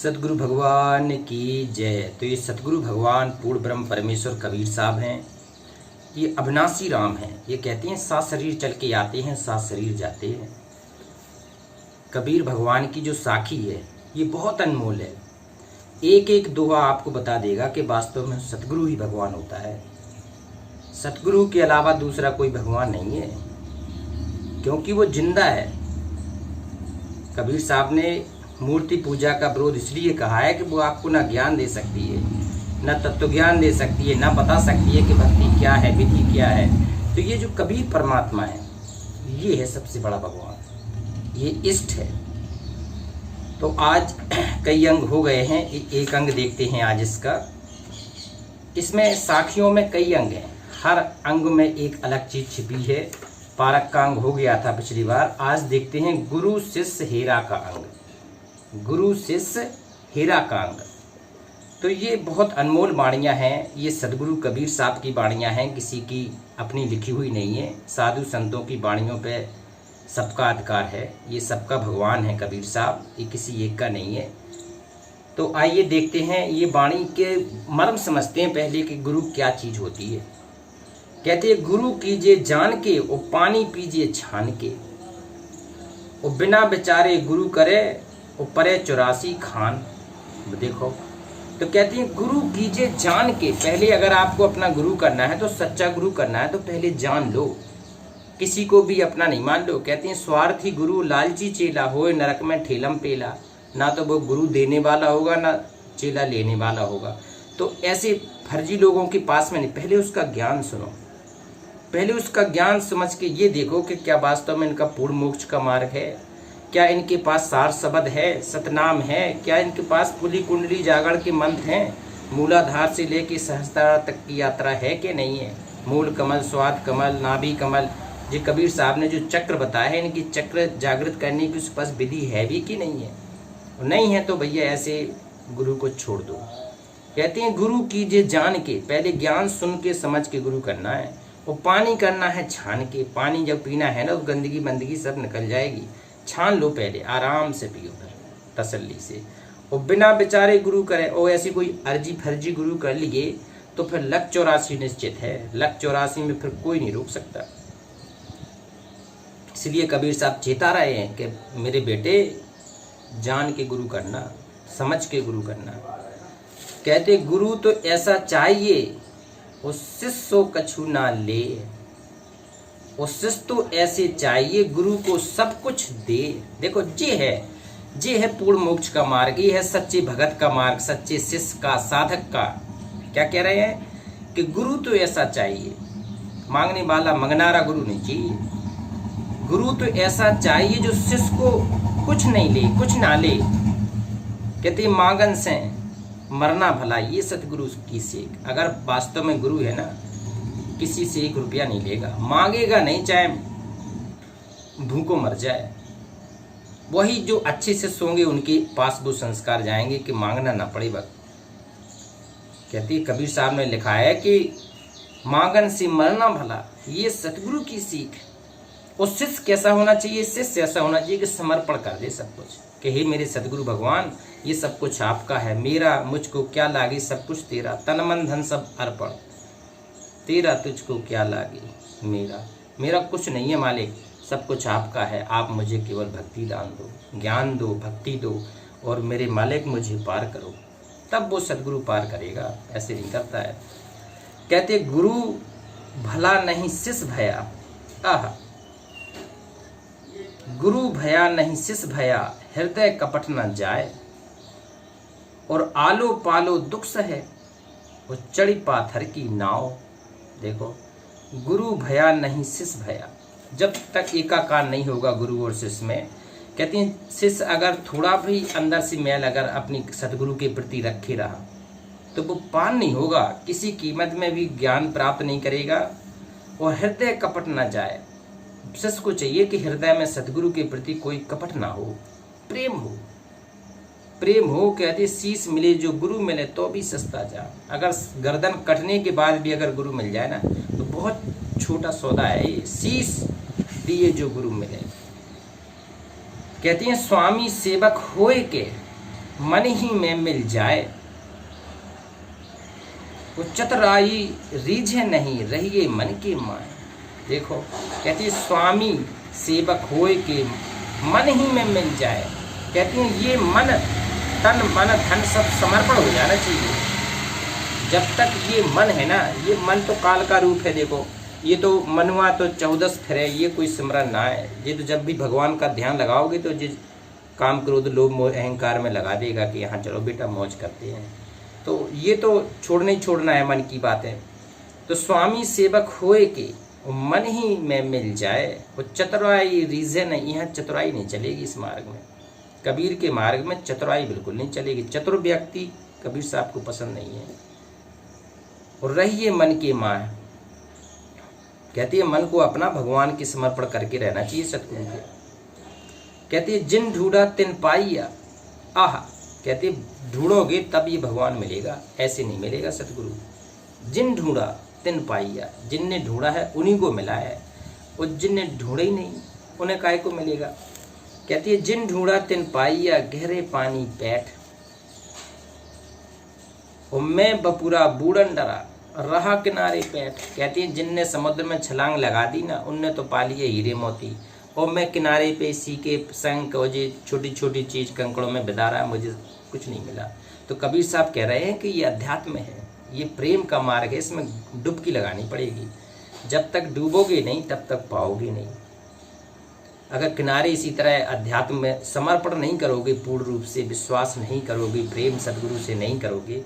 सतगुरु भगवान की जय। तो ये सतगुरु भगवान पूर्ण ब्रह्म परमेश्वर कबीर साहब हैं। ये अविनाशी राम हैं। ये कहते हैं सात शरीर चल के आते हैं, सात शरीर जाते हैं। कबीर भगवान की जो साखी है ये बहुत अनमोल है। एक एक दोहा आपको बता देगा कि वास्तव में सतगुरु ही भगवान होता है। सतगुरु के अलावा दूसरा कोई भगवान नहीं है, क्योंकि वो जिंदा है। कबीर साहब ने मूर्ति पूजा का विरोध इसलिए कहा है कि वो आपको ना ज्ञान दे सकती है, न तत्व ज्ञान दे सकती है, ना बता सकती है कि भक्ति क्या है, विधि क्या है। तो ये जो कबीर परमात्मा है ये है सबसे बड़ा भगवान, ये इष्ट है। तो आज कई अंग हो गए हैं, एक अंग देखते हैं आज इसका। इसमें साखियों में कई अंग हैं, हर अंग में एक अलग चीज छिपी है। पारक का अंग हो गया था पिछली बार। आज देखते हैं गुरु शिष्य हीरा का अंग, गुरु शिष्य हीरा का अंग। तो ये बहुत अनमोल वाणियाँ हैं। ये सदगुरु कबीर साहब की वाणियाँ हैं, किसी की अपनी लिखी हुई नहीं है। साधु संतों की वाणियों पे सबका अधिकार है। ये सबका भगवान है कबीर साहब, ये किसी एक का नहीं है। तो आइए देखते हैं, ये वाणी के मर्म समझते हैं पहले कि गुरु क्या चीज़ होती है। कहते हैं गुरु कीजिए जान के, वो पानी पीजिए छान के, वो बिना बेचारे गुरु करे, वो परे 84 खान। देखो, तो कहते हैं गुरु कीजिए जान के। पहले अगर आपको अपना गुरु करना है, तो सच्चा गुरु करना है, तो पहले जान लो, किसी को भी अपना नहीं मान लो। कहते हैं स्वार्थी गुरु लालची चेला होए नरक में ठेलम पेला। ना तो वो गुरु देने वाला होगा, ना चेला लेने वाला होगा। तो ऐसे फर्जी लोगों के पास में नहीं, पहले उसका ज्ञान सुनो, पहले उसका ज्ञान समझ के ये देखो कि क्या वास्तव में इनका पूर्ण मोक्ष का मार्ग है, क्या इनके पास सार शब्द है, सतनाम है, क्या इनके पास पुली कुंडली जागरण के मंत्र हैं, मूलाधार से लेके सहस्त्रार तक की यात्रा है कि नहीं है। मूल कमल, स्वाद कमल, नाभि कमल, जी कबीर साहब ने जो चक्र बताया है, इनकी चक्र जागृत करने की उसके पास विधि है भी कि नहीं है। नहीं है तो भैया ऐसे गुरु को छोड़ दो। कहते हैं गुरु कीजिए जान के, पहले ज्ञान सुन के समझ के गुरु करना है। वो पानी करना है छान के। पानी जब पीना है ना, तो गंदगी बंदगी सब निकल जाएगी। छान लो, पहले आराम से पियो, फिर तसल्ली से। और बिना बेचारे गुरु करे, और ऐसी कोई अर्जी फर्जी गुरु कर लिए तो फिर लक 84 निश्चित है। लक 84 में फिर कोई नहीं रोक सकता। इसलिए कबीर साहब चेता रहे हैं कि मेरे बेटे जान के गुरु करना, समझ के गुरु करना। कहते गुरु तो ऐसा चाहिए, उस शिष्य कछु ना ले। उस शिष्य तो ऐसे चाहिए, गुरु को सब कुछ दे। देखो ये है पूर्ण मोक्ष का मार्ग, ये है सच्चे भगत का मार्ग, सच्चे शिष्य का, साधक का। क्या कह रहे हैं कि गुरु तो ऐसा चाहिए, मांगने वाला मंगनारा गुरु नहीं चाहिए। गुरु तो ऐसा चाहिए जो शिष्य को कुछ नहीं ले, कुछ ना ले। कहते मांगन से मरना भला, ये सतगुरु की सीख। अगर वास्तव में गुरु है ना, किसी से 1 रुपया नहीं लेगा, मांगेगा नहीं, चाहे भूखों मर जाए। वही जो अच्छे से सोंगे उनके पास वो संस्कार जाएंगे कि मांगना ना पड़े वक्त। कहती कबीर साहब ने लिखा है कि मांगन से मरना भला, ये सतगुरु की सीख। और शिष्य कैसा होना चाहिए? शिष्य ऐसा होना चाहिए कि समर्पण कर दे सब कुछ, कि हे मेरे सतगुरु भगवान, ये सब कुछ आपका है, मेरा मुझको क्या लागे, सब कुछ तेरा, तन मन धन सब अर्पण, तेरा तुझको क्या लागे, मेरा कुछ नहीं है मालिक, सब कुछ आपका है। आप मुझे केवल भक्ति दान दो, ज्ञान दो, भक्ति दो, और मेरे मालिक मुझे पार करो। तब वो सतगुरु पार करेगा, ऐसे नहीं करता है। कहते गुरु भला नहीं शिष्य भया। आह, गुरु भया नहीं शिष्य भया, हृदय कपट न जाए, और आलो पालो दुख सहे, वो चढ़ी पाथर की नाव। देखो, गुरु भया नहीं शिष्य भया, जब तक एकाकार नहीं होगा गुरु और शिष्य में। कहते हैं शिष्य अगर थोड़ा भी अंदर से मैल अगर अपनी सतगुरु के प्रति रखे रहा, तो वो पार नहीं होगा, किसी कीमत में भी ज्ञान प्राप्त नहीं करेगा। और हृदय कपट न जाए, शिष्य को चाहिए कि हृदय में सतगुरु के प्रति कोई कपट ना हो, प्रेम हो, प्रेम हो। कहते शीश मिले जो गुरु मिले तो भी सस्ता जा। अगर गर्दन कटने के बाद भी अगर गुरु मिल जाए ना, तो बहुत छोटा सौदा है ये, शीश दिए जो गुरु मिले। कहते हैं स्वामी सेवक होए के, मन ही में मिल जाए। वो चतुराई रीझे नहीं, रहिए मन के माए। देखो कहती है स्वामी सेवक होए के मन ही में मिल जाए। कहती हैं ये मन तन मन धन सब समर्पण हो जाना चाहिए। जब तक ये मन है ना, ये मन तो काल का रूप है। देखो ये तो मनुआ तो 14 फिरे, ये कोई सिमरन ना है। ये तो जब भी भगवान का ध्यान लगाओगे तो जिस काम क्रोध लोभ मोह अहंकार में लगा देगा कि यहाँ चलो बेटा मौज करते हैं। तो ये तो छोड़ना ही छोड़ना है, मन की बात है। तो स्वामी सेवक होए के मन ही में मिल जाए। वो चतुराई रीजे नहीं, यहाँ चतुराई नहीं चलेगी इस मार्ग में। कबीर के मार्ग में चतुराई बिल्कुल नहीं चलेगी। चतुर व्यक्ति कबीर साहब को पसंद नहीं है। और रहिए मन के माए। कहती है मन को अपना भगवान के समर्पण करके रहना चाहिए सतगुरु के। कहती है जिन ढूंढा तिन पाइया। आह, कहती है ढूंढोगे तब ये भगवान मिलेगा, ऐसे नहीं मिलेगा सतगुरु। जिन ढूंढा तिन पाइया, जिनने ढूंढा है उन्हीं को मिला है, और जिनने ढूंढा ही नहीं उन्हें काहे को मिलेगा। कहती है जिन ढूंढा तिन पाइया, गहरे पानी बैठ। और मैं बपुरा बूढ़न डरा, रहा किनारे बैठ। कहती है जिनने समुद्र में छलांग लगा दी ना, उनने तो पा लिए हीरे मोती, और मैं किनारे पे सीके शंख और ये छोटी छोटी चीज कंकड़ों में बिदा रहा, मुझे कुछ नहीं मिला। तो कबीर साहब कह रहे हैं कि ये अध्यात्म है, ये प्रेम का मार्ग है, इसमें डुबकी लगानी पड़ेगी। जब तक डूबोगे नहीं तब तक पाओगे नहीं। अगर किनारे इसी तरह अध्यात्म में समर्पण नहीं करोगे, पूर्ण रूप से विश्वास नहीं करोगे, प्रेम सदगुरु से नहीं करोगे,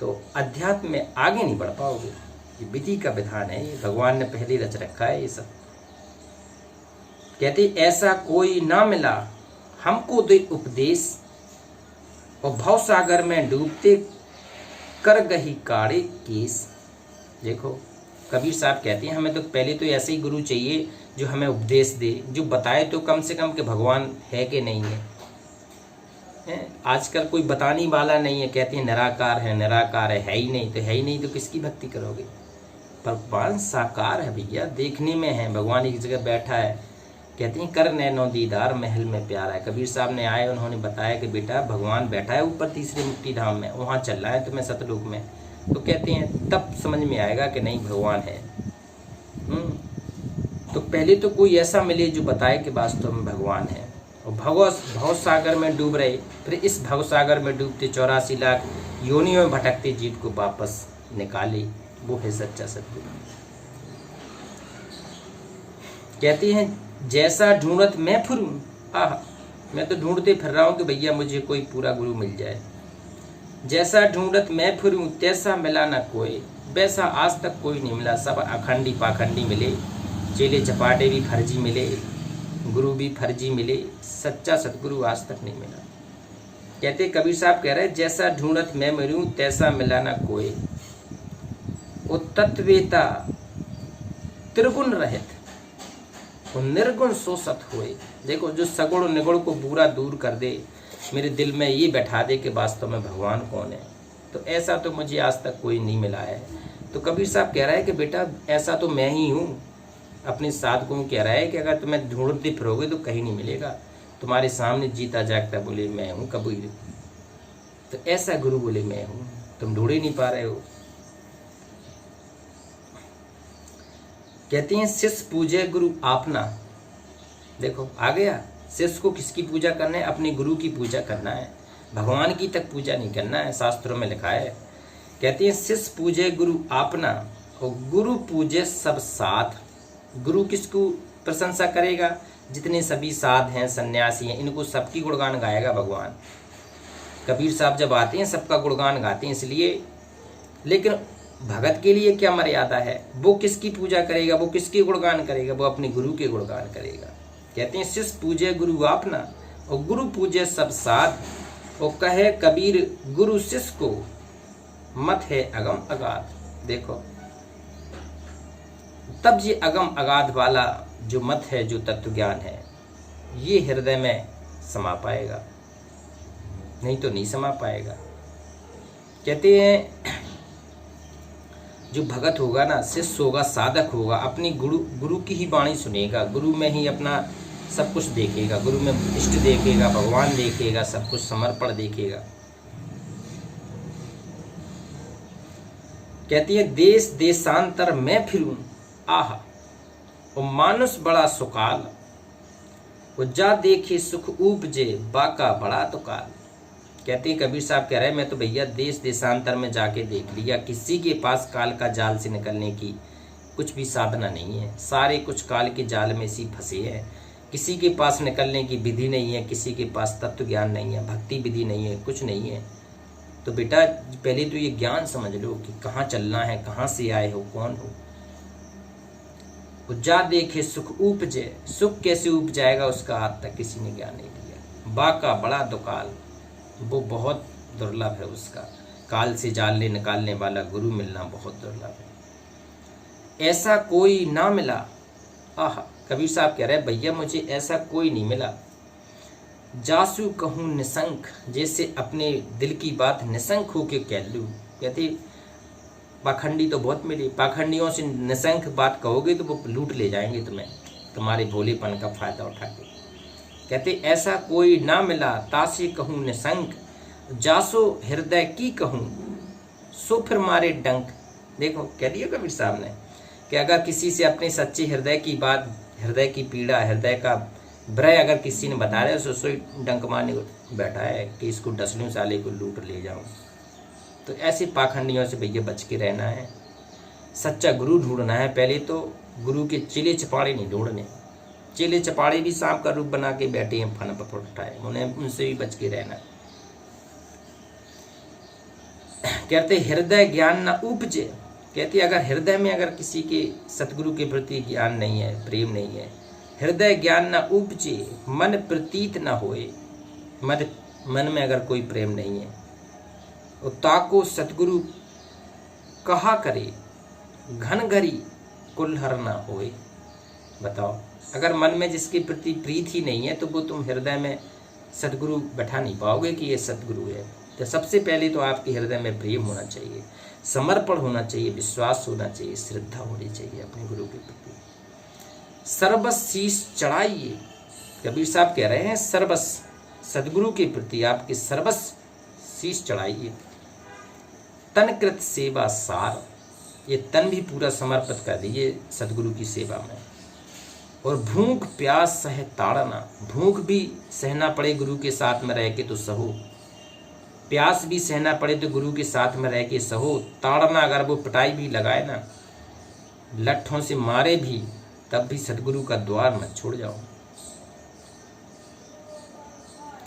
तो अध्यात्म में आगे नहीं बढ़ पाओगे। ये विधि का विधान है, ये भगवान ने पहले रच रखा है ये सब। कहते ऐसा कोई ना मिला हमको दे उपदेश, और भव सागर में डूबते कर गही काड़े केस। देखो कबीर साहब कहते हैं हमें तो पहले तो ऐसे ही गुरु चाहिए जो हमें उपदेश दे, जो बताए तो कम से कम कि भगवान है कि नहीं है। आजकल कोई बताने वाला नहीं है, कहते हैं निराकार है, निराकार है ही नहीं, तो है ही नहीं तो किसकी भक्ति करोगे। भगवान साकार है भैया, देखने में है, भगवान एक जगह बैठा है। कहते हैं कर नैनो दीदार महल में प्यारा है। कबीर साहब ने आए, उन्होंने बताया कि बेटा भगवान बैठा है ऊपर तीसरे मुक्ति धाम में, वहाँ चल रहा है तुम्हें सतलोक में। तो कहते हैं तब समझ में आएगा कि नहीं भगवान है। तो पहले तो कोई ऐसा मिले जो बताए कि वास्तव में भगवान है। और भव सागर में डूब रहे, फिर इस भव सागर में डूबते 84 लाख योनियों में भटकते जीव को वापस निकाले, वो है सच्चा सतगुरु। कहते हैं जैसा ढूंढत मैं फिरूं, आह मैं तो ढूंढते फिर रहा हूं कि भैया मुझे कोई पूरा गुरु मिल जाए। जैसा ढूंढत मैं फिरूं तैसा मिला ना कोई, वैसा आज तक कोई नहीं मिला। सब अखंडी पाखंडी मिले, चेले चपाटे भी फर्जी मिले, गुरु भी फर्जी मिले, सच्चा सतगुरु आज तक नहीं मिला। कहते कबीर साहब कह रहे जैसा ढूंढत मैं मिलूं तैसा मिला ना कोई, वो तत्वेता त्रिगुण रहित, वो निर्गुण सो सत होए। देखो जो सगुण निगुण को पूरा दूर कर दे, मेरे दिल में ये बैठा दे कि वास्तव में भगवान कौन है, तो ऐसा तो मुझे आज तक कोई नहीं मिला है। तो कबीर साहब कह रहा है कि बेटा ऐसा तो मैं ही हूँ। अपने साधकों को कह रहा है कि अगर तुम्हें ढूंढते फिरोगे तो कहीं नहीं मिलेगा, तुम्हारे सामने जीता जागता बोले मैं हूँ कबीर। तो ऐसा गुरु बोले मैं हूँ, तुम ढूंढ ही नहीं पा रहे हो। कहते हैं शिष्य पूजे गुरु आपना। देखो आ गया, शिष्य को किसकी पूजा करना है? अपने गुरु की पूजा करना है, भगवान की तक पूजा नहीं करना है, शास्त्रों में लिखा है। कहते हैं शिष्य पूजे गुरु आपना और गुरु पूजे सब साथ। गुरु किसको प्रशंसा करेगा? जितने सभी साध हैं, सन्यासी हैं, इनको सबकी गुणगान गाएगा भगवान। कबीर साहब जब आते हैं सबका गुणगान गाते हैं इसलिए। लेकिन भगत के लिए क्या मर्यादा है? वो किसकी पूजा करेगा, वो किसके गुणगान करेगा? वो अपने गुरु के गुणगान करेगा। कहते हैं शिष्य पूजे गुरु आपना और गुरु पूजे सब साथ। और कहे कबीर गुरु शिष्य को मत है अगम अगाध। देखो तब ये अगम अगाध वाला जो मत है, जो तत्व ज्ञान है, ये हृदय में समा पाएगा, नहीं तो नहीं समा पाएगा। कहते हैं जो भगत होगा ना, शिष्य होगा, साधक होगा, अपनी गुरु की ही वाणी सुनेगा, गुरु में ही अपना सब कुछ देखेगा, गुरु में इष्ट देखेगा, भगवान देखेगा, सब कुछ समर्पण देखेगा। कहती है देश देशांतर मैं फिरूं आह, वो मानुष बड़ा सुकाल, वो जा देखे सुख उपजे बाका बड़ा दुकाल। कहते हैं कबीर साहब कह रहे हैं मैं तो भैया देश देशांतर में जाके देख लिया, किसी के पास काल का जाल से निकलने की कुछ भी साधना नहीं है, सारे कुछ काल के जाल में सी फंसे हैं। किसी के पास निकलने की विधि नहीं है, किसी के पास तत्व ज्ञान नहीं है, भक्ति विधि नहीं है, कुछ नहीं है। तो बेटा पहले तो ये ज्ञान समझ लो कि कहाँ चलना है, कहाँ से आए हो, कौन हो। जा देखे सुख उपजे, सुख कैसे उपजाएगा उसका आज तक किसी ने ज्ञान नहीं दिया। बाका बड़ा दुकाल, वो बहुत दुर्लभ है उसका, काल से जालने निकालने वाला गुरु मिलना बहुत दुर्लभ है। ऐसा कोई ना मिला आह, कबीर साहब कह रहे भैया मुझे ऐसा कोई नहीं मिला। जासू कहूँ निशंक, जैसे अपने दिल की बात निशंक होके कह लूँ। कहते पाखंडी तो बहुत मिले, पाखंडियों से निशंक बात कहोगे तो वो लूट ले जाएंगे तुम्हें, तुम्हारे भोलेपन का फायदा उठा के। कहते ऐसा कोई ना मिला तासे कहूँ निशंक, जासो हृदय की कहूँ सो फिर मारे डंक। देखो कह दिया कबीर साहब ने कि अगर किसी से अपने सच्चे हृदय की बात, हृदय की पीड़ा, हृदय का भ्रय अगर किसी ने बता रहा है सो डंक मारने को बैठा है कि इसको डसलूं, साले को लूट ले जाऊं। तो ऐसे पाखंडियों से भैया बच के रहना है, सच्चा गुरु ढूंढना है। पहले तो गुरु के चेले चपाड़े नहीं ढूंढने, चेले चपाड़े भी सांप का रूप बना के बैठे हैं फन पर उठाए, उन्हें उनसे भी बच के रहना। कहते हृदय ज्ञान न उपजे, कहते अगर हृदय में अगर किसी के सतगुरु के प्रति ज्ञान नहीं है, प्रेम नहीं है, हृदय ज्ञान न उपजे मन प्रतीत न होए, मन में अगर कोई प्रेम नहीं है, ताको सतगुरु कहा करे घन घरी कुल्हर न होए। बताओ अगर मन में जिसके प्रति प्रीत ही नहीं है तो वो तुम हृदय में सतगुरु बैठा नहीं पाओगे कि ये सतगुरु है। तो सबसे पहले तो आपके हृदय में प्रेम होना चाहिए, समर्पण होना चाहिए, विश्वास होना चाहिए, श्रद्धा होनी चाहिए अपने गुरु के प्रति। सर्वस शीश चढ़ाइए, कबीर साहब कह रहे हैं सर्वस सदगुरु के प्रति आपके सर्वस शीश चढ़ाइए। तनकृत सेवा सार, ये तन भी पूरा समर्पित कर दीजिए सदगुरु की सेवा में। और भूख प्यास सह ताड़ना, भूख भी सहना पड़े गुरु के साथ में रह के तो सहो, प्यास भी सहना पड़े तो गुरु के साथ में रह के सहो। ताड़ना अगर वो पिटाई भी लगाए ना, लट्ठों से मारे भी, तब भी सदगुरु का द्वार मत छोड़ जाओ।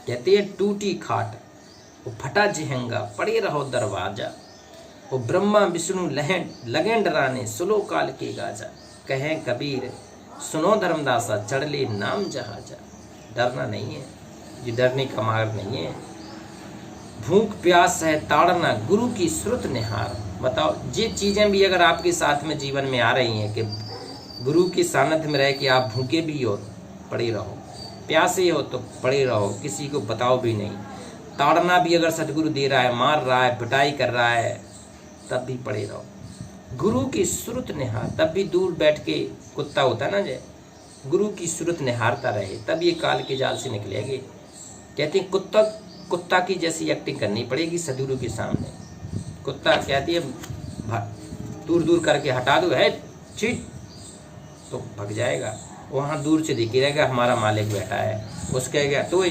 कहते हैं टूटी खाट वो फटा जिहंगा, पड़े रहो दरवाजा, वो ब्रह्मा विष्णु लगें डराने, सुलो काल के गाजा। कहें कबीर सुनो धर्मदासा, चढ़ ले नाम जहाजा। डरना नहीं है, ये डरने का मार्ग नहीं है। भूख प्यास है ताड़ना, गुरु की श्रुत निहार। बताओ ये चीज़ें भी अगर आपके साथ में जीवन में आ रही हैं कि गुरु के सानिध्य में रह के आप भूखे भी हो पड़े रहो, प्यासे हो तो पड़े रहो, किसी को बताओ भी नहीं। ताड़ना भी अगर सतगुरु दे रहा है, मार रहा है, पिटाई कर रहा है, तब भी पड़े रहो। गुरु की श्रुत निहार, तब भी दूर बैठ के कुत्ता होता ना जय, गुरु की श्रुत निहारता रहे, तब ये काल के जाल से निकलेंगे। कहते हैं कुत्ता की जैसी एक्टिंग करनी पड़ेगी सदगुरु के सामने। कुत्ता कहती है दूर दूर करके हटा दो है चीट, तो भग जाएगा। वहाँ दूर से दिखे रहेगा हमारा मालिक बैठा है, उसके कहेगा तो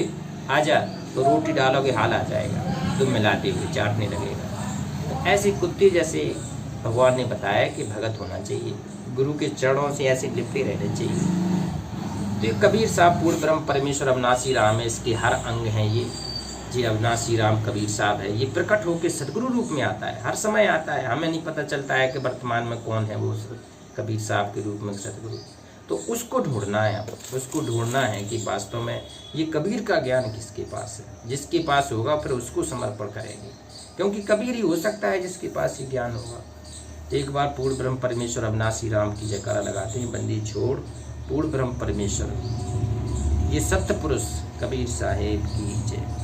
आजा, तो रोटी डालोगे हाल आ जाएगा, तुम मिलाते हुए चाटने लगेगा। तो ऐसे कुत्ते जैसे भगवान ने बताया कि भगत होना चाहिए, गुरु के चरणों से ऐसे लिपटे रहने चाहिए। तो कबीर साहब पूर्ण ब्रह्म परमेश्वर अविनाशी राम है, इसके हर अंग हैं ये जी अविनाशी राम कबीर साहब है। ये प्रकट होकर सदगुरु रूप में आता है, हर समय आता है। हमें नहीं पता चलता है कि वर्तमान में कौन है वो कबीर साहब के रूप में सदगुरु। तो उसको ढूंढना है, उसको ढूंढना है कि वास्तव में ये कबीर का ज्ञान किसके पास है। जिसके पास होगा फिर उसको समर्पण करेंगे, क्योंकि कबीर ही हो सकता है जिसके पास ये ज्ञान होगा। एक बार पूर्ण ब्रह्म परमेश्वर अविनाशी राम की जयकारा लगाते हैं, बंदी छोड़ पूर्ण ब्रह्म परमेश्वर, ये सत्य पुरुष कबीर साहेब की जय।